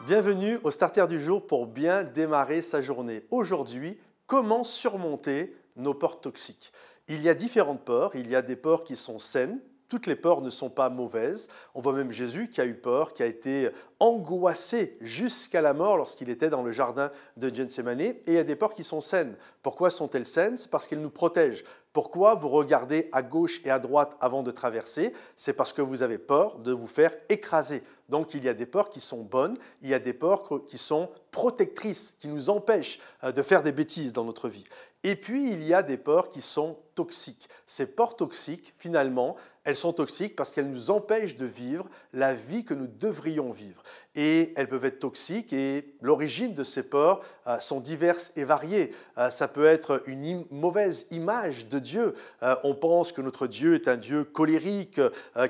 Bienvenue au Starter du jour pour bien démarrer sa journée. Aujourd'hui, comment surmonter nos peurs toxiques? Il y a différentes peurs, il y a des peurs qui sont saines. Toutes les peurs ne sont pas mauvaises. On voit même Jésus qui a eu peur, qui a été angoissé jusqu'à la mort lorsqu'il était dans le jardin de Gethsémani. Et il y a des peurs qui sont saines. Pourquoi sont-elles saines? C'est parce qu'elles nous protègent. Pourquoi vous regardez à gauche et à droite avant de traverser? C'est parce que vous avez peur de vous faire écraser. Donc il y a des peurs qui sont bonnes, il y a des peurs qui sont protectrices, qui nous empêchent de faire des bêtises dans notre vie. Et puis il y a des peurs qui sont toxiques. Ces peurs toxiques, finalement, elles sont toxiques parce qu'elles nous empêchent de vivre la vie que nous devrions vivre. Et elles peuvent être toxiques et l'origine de ces peurs sont diverses et variées. Ça peut être une mauvaise image de Dieu. On pense que notre Dieu est un Dieu colérique,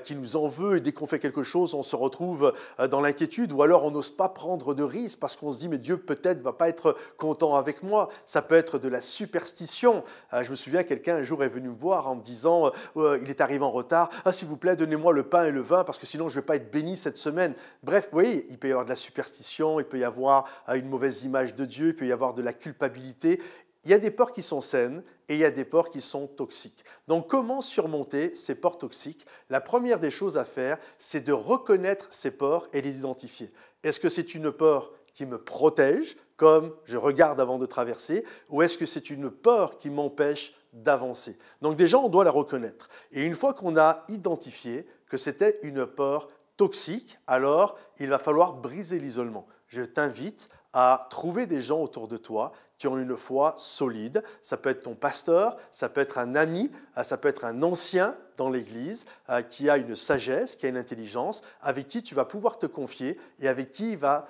qui nous en veut et dès qu'on fait quelque chose, on se retrouve dans l'inquiétude ou alors on n'ose pas prendre de risques parce qu'on se dit mais Dieu peut-être va pas être content avec moi. Ça peut être de la superstition. Je me souviens, quelqu'un un jour est venu me voir en me disant il est arrivé en retard, s'il vous plaît donnez-moi le pain et le vin parce que sinon je ne vais pas être béni cette semaine. Bref, vous voyez, il peut y avoir de la superstition, il peut y avoir une mauvaise image de Dieu, il peut y avoir de la culpabilité. Il y a des peurs qui sont saines et il y a des peurs qui sont toxiques. Donc, comment surmonter ces peurs toxiques? La première des choses à faire, c'est de reconnaître ces peurs et les identifier. Est-ce que c'est une peur qui me protège, comme je regarde avant de traverser, ou est-ce que c'est une peur qui m'empêche d'avancer? Donc déjà, on doit la reconnaître. Et une fois qu'on a identifié que c'était une peur toxique, alors il va falloir briser l'isolement. Je t'invite à trouver des gens autour de toi qui ont une foi solide. Ça peut être ton pasteur, ça peut être un ami, ça peut être un ancien dans l'Église qui a une sagesse, qui a une intelligence, avec qui tu vas pouvoir te confier et avec qui va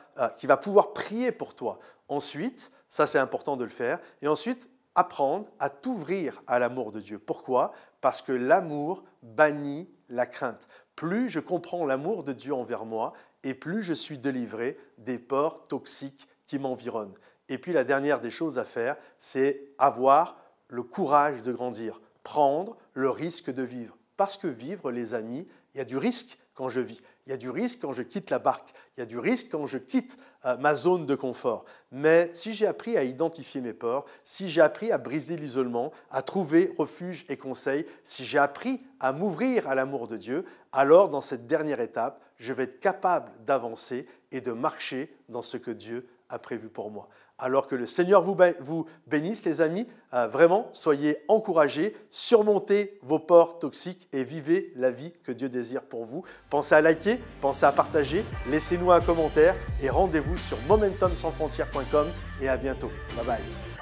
pouvoir prier pour toi. Ensuite, ça c'est important de le faire, et ensuite apprendre à t'ouvrir à l'amour de Dieu. Pourquoi? Parce que l'amour bannit la crainte. Plus je comprends l'amour de Dieu envers moi, et plus je suis délivré des peurs toxiques qui m'environnent. Et puis la dernière des choses à faire, c'est avoir le courage de grandir, prendre le risque de vivre. Parce que vivre, les amis, il y a du risque quand je vis. Il y a du risque quand je quitte la barque. Il y a du risque quand je quitte ma zone de confort. Mais si j'ai appris à identifier mes peurs, si j'ai appris à briser l'isolement, à trouver refuge et conseil, si j'ai appris à m'ouvrir à l'amour de Dieu, alors dans cette dernière étape, je vais être capable d'avancer et de marcher dans ce que Dieu a prévu pour moi. Alors que le Seigneur vous bénisse, les amis. Vraiment, soyez encouragés, surmontez vos peurs toxiques et vivez la vie que Dieu désire pour vous. Pensez à liker, pensez à partager, laissez-nous un commentaire et rendez-vous sur momentumsansfrontières.com et à bientôt. Bye bye.